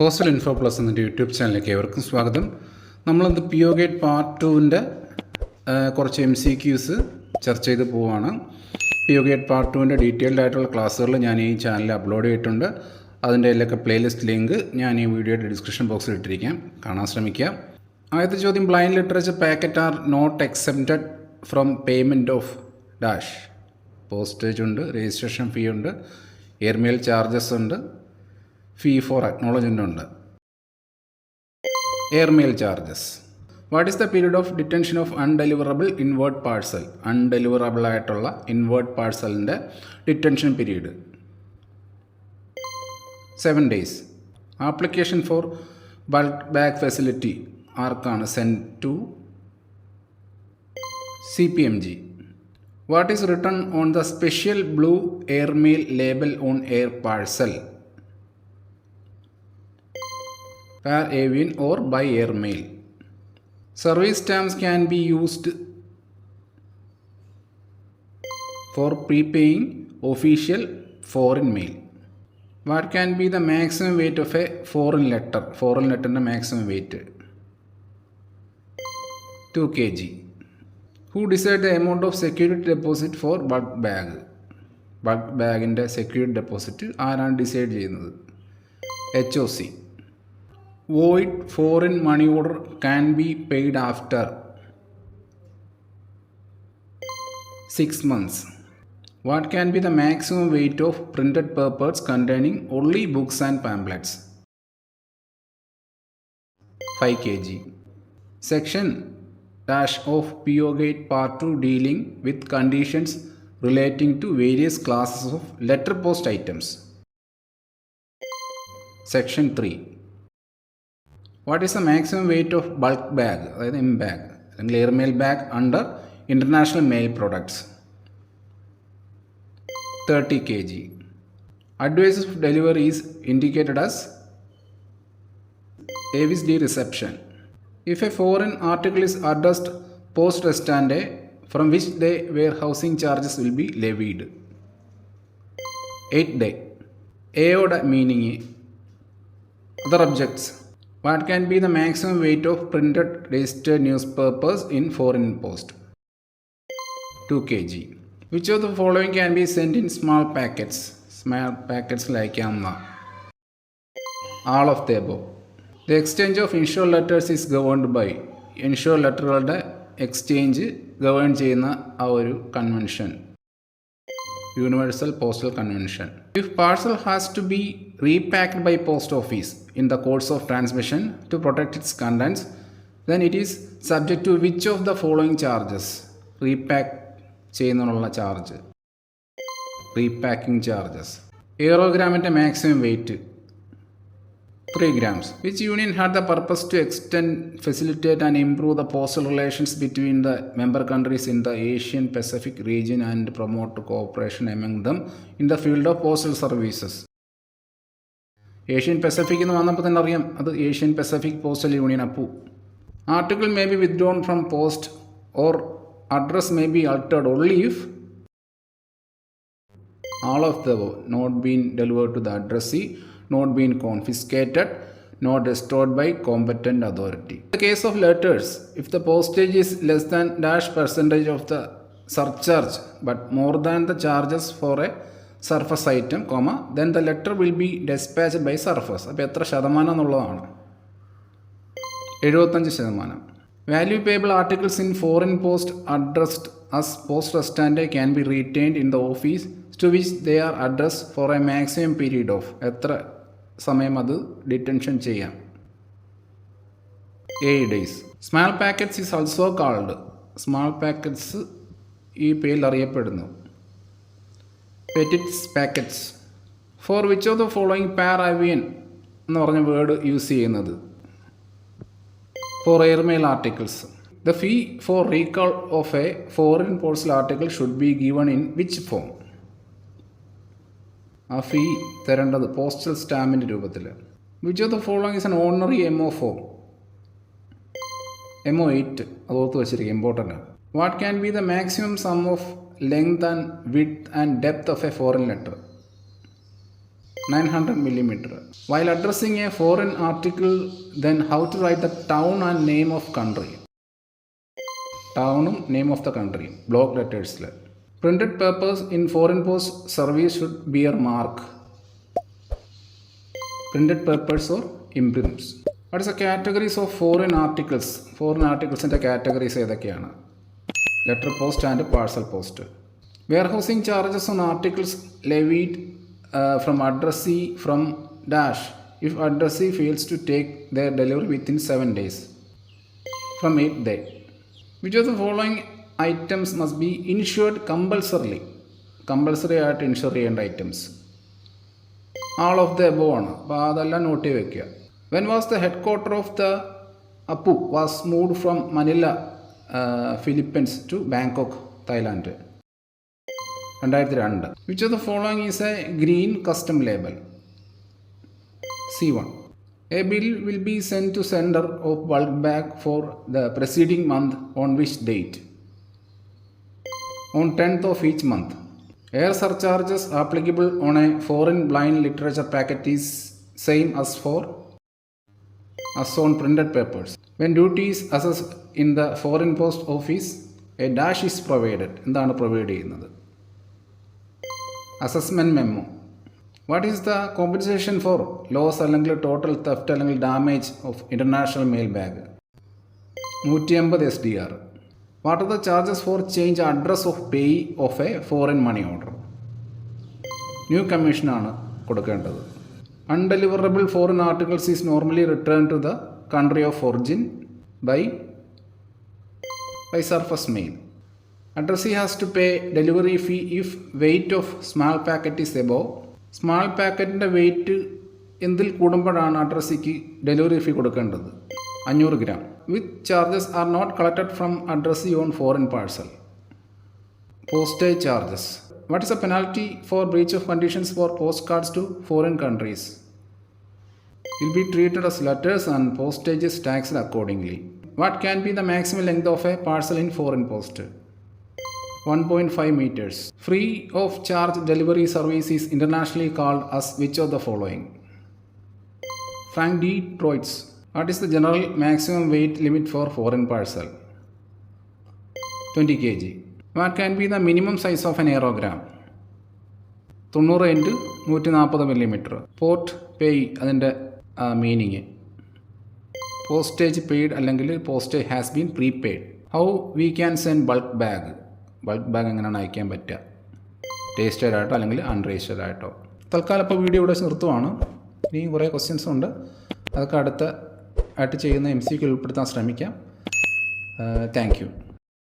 Postal info plus എന്ന YouTube ചാനലിലേക്ക് ഏവർക്കും സ്വാഗതം. നമ്മളിന്ന് പി ഒ ഗേറ്റ് പാർട്ട് 2-ൻ്റെ കുറച്ച് MCQs ചർച്ച ചെയ്ത് പോവുകയാണ്. പി ഒ ഗേറ്റ് പാർട്ട് 2-ൻ്റെ ഡീറ്റെയിൽഡ് ആയിട്ടുള്ള ക്ലാസ്സുകൾ ഞാൻ ഈ ചാനലിൽ അപ്ലോഡ് ചെയ്തിട്ടുണ്ട്. അതിൻ്റെ എല്ലാമൊക്കെ പ്ലേലിസ്റ്റ് ലിങ്ക് ഞാൻ ഈ വീഡിയോയുടെ ഡിസ്ക്രിപ്ഷൻ ബോക്സിൽ ഇട്ടിരിക്കാം, കാണാൻ ശ്രമിക്കുക. ആദ്യത്തെ ചോദ്യം, blind literature packet are not excepted from payment of dash. Postage ഉണ്ട്, രജിസ്ട്രേഷൻ ഫീ ഉണ്ട്, എയർമെയിൽ ചാർജസ് ഉണ്ട്, ഫീ ഫോർ അക്നോളജ്മെൻ്റ് ഉണ്ട്. Airmail charges. What is the period of detention of undeliverable inward parcel? Undeliverable ആയിട്ടുള്ള inward പാഴ്സലിൻ്റെ detention period 7 days. Application for bulk bag facility ആർക്കാണ്? Send to CPMG. What is written on the special blue airmail label on air parcel? Par avian or by airmail. Service stamps can be used for prepaying official foreign mail. What can be the maximum weight of a foreign letter? Foreign letter maximum weight 2 kg. Who decide the amount of security deposit for bulk bag? Bulk bag inde security deposit ആരാണ് decide ചെയ്യുന്നത്? HOC. Void foreign money order can be paid after 6 months. What can be the maximum weight of printed papers containing only books and pamphlets? 5 kg. Section dash of PO Gate Part 2 dealing with conditions relating to various classes of letter post items. Section 3. What is the maximum weight of bulk bag, അതായത് M bag അല്ലെങ്കിൽ airmail bag under international mail products? 30 kg. Advice of delivery is indicated as Avis D reception. If a foreign article is addressed post restante, from which day warehousing charges will be levied? 8 day. Aoda meaning other objects. What can be the maximum weight of printed registered newspapers in foreign post? 2 kg. Which of the following can be sent in small packets? Small packets like Yamma. All of the above. The exchange of insured letters is governed by insured letterകളുടെ exchange govern ചെയ്യുന്ന ആ ഒരു convention, universal postal convention. If parcel has to be repacked by post office in the course of transmission to protect its contents, then it is subject to which of the following charges? Repack ചെയ്യുന്നതിനുള്ള charge, repacking charges. എയറോഗ്രാമിൻ്റെ maximum weight 3 grams. Which union had the purpose to extend, facilitate and improve the postal relations between the member countries in the Asian Pacific region and promote cooperation among them in the field of postal services? Asian Pacific എന്ന് വന്നപ്പോൾ തന്നെ അറിയാം, അത് Asian Pacific postal union. അപ്പു article may be withdrawn from post or address may be altered only if all of the not been delivered to the addressee, not been confiscated, not restored by competent authority. In the case of letters, if the postage is less than dash percentage of the surcharge but more than the charges for a surface item, then the letter will be dispatched by surface. അപ്പോൾ എത്ര ശതമാനം എന്നുള്ളതാണ്? 75%. Value payable articles in foreign post addressed as post restante can be retained in the office to which they are addressed for a maximum period of എത്ര സമയം അത് detention ചെയ്യാം? 7 days. Small packets is also called. Small packets ഈ പേരിൽ അറിയപ്പെടുന്നു petits packets. For which of the following par avion എന്ന് പറഞ്ഞ word use ചെയ്യുന്നത്? For airmail articles. The fee for recall of a foreign postal article should be given in which form? ആ fee തരേണ്ടത് postal സ്റ്റാമ്പിൻ്റെ രൂപത്തിൽ. Which of the following is an ordinary MO form? MO 8. അത് ഓർത്ത് വെച്ചിരിക്കും, important ആണ്. What can be the maximum sum of length and width and depth of a foreign letter? 900 millimeter. While addressing a foreign article, then how to write the town and name of country. Townum name of the country. Block letters. Printed papers in foreign post service should bear mark. Printed papers or imprints. What is the categories of foreign articles? Foreign articles in the categories ഏതൊക്കെയാണ്? Letter post and parcel post. Warehousing charges on articles levied from addressee from dash if addressee fails to take their delivery within 7 days from 8th day. Which of the following items must be insured compulsorily? Compulsory ആയിട്ട് insure ചെയ്യേണ്ട items all of the above ആണ്. അപ്പോൾ അതെല്ലാം note ചെയ്ത് വെക്കുക. When was the head quarter of the APPU was moved from Manila Philippines to Bangkok Thailand? 2002. Which of the following is a green custom label? C1. A bill will be sent to sender of bulk bag for the preceding month on which date? On 10th of each month. Air surcharges applicable on a foreign blind literature packet is same as on printed papers. When duty is assessed in the foreign post office, a dash is provided. എന്താണ് provide ചെയ്യുന്നത്? Assessment memo. What is the compensation for loss അല്ലെങ്കിൽ total theft അല്ലെങ്കിൽ damage of international mail bag? 150 SDR. What are the charges for change address of pay of a foreign money order? New കമ്മീഷനാണ് കൊടുക്കേണ്ടത്. Undeliverable foreign articles is normally return to the country of origin by surface mail. Addressee has to pay delivery fee if weight of small packet is above. Small പാക്കറ്റിൻ്റെ weight എന്തിൽ കൂടുമ്പോഴാണ് അഡ്രസ്സിക്ക് delivery fee കൊടുക്കേണ്ടത്? 500 gram. Which charges are not collected from addressee on foreign parcel? Postage charges. What is a penalty for breach of conditions for post cards to foreign countries? Will be treated as letters and postage is taxed accordingly. What can be the maximum length of a parcel in foreign post? 1.5 meters. Free of charge delivery service is internationally called as which of the following? Frank D. Troitz. What is the general maximum weight limit for foreign parcel? 20 kg. What can be the minimum size of an aerogram? 90 × 140 millimeter. Port pay അതിൻ്റെ meaning. Postage paid അല്ലെങ്കിൽ postage has been prepaid. How we can send bulk bag? Bulk bag എങ്ങനെയാണ് അയക്കാൻ പറ്റുക? Registered ആയിട്ടോ അല്ലെങ്കിൽ unregistered ആയിട്ടോ? തൽക്കാലം ഇപ്പോൾ വീഡിയോ ഇവിടെ നിർത്തുവാണ്. ഇനി കുറേ ക്വസ്റ്റ്യൻസ് ഉണ്ട്, അതൊക്കെ ആയിട്ട് ചെയ്യുന്ന MCQ ഉൾപ്പെടുത്താൻ ശ്രമിക്കാം. Thank you.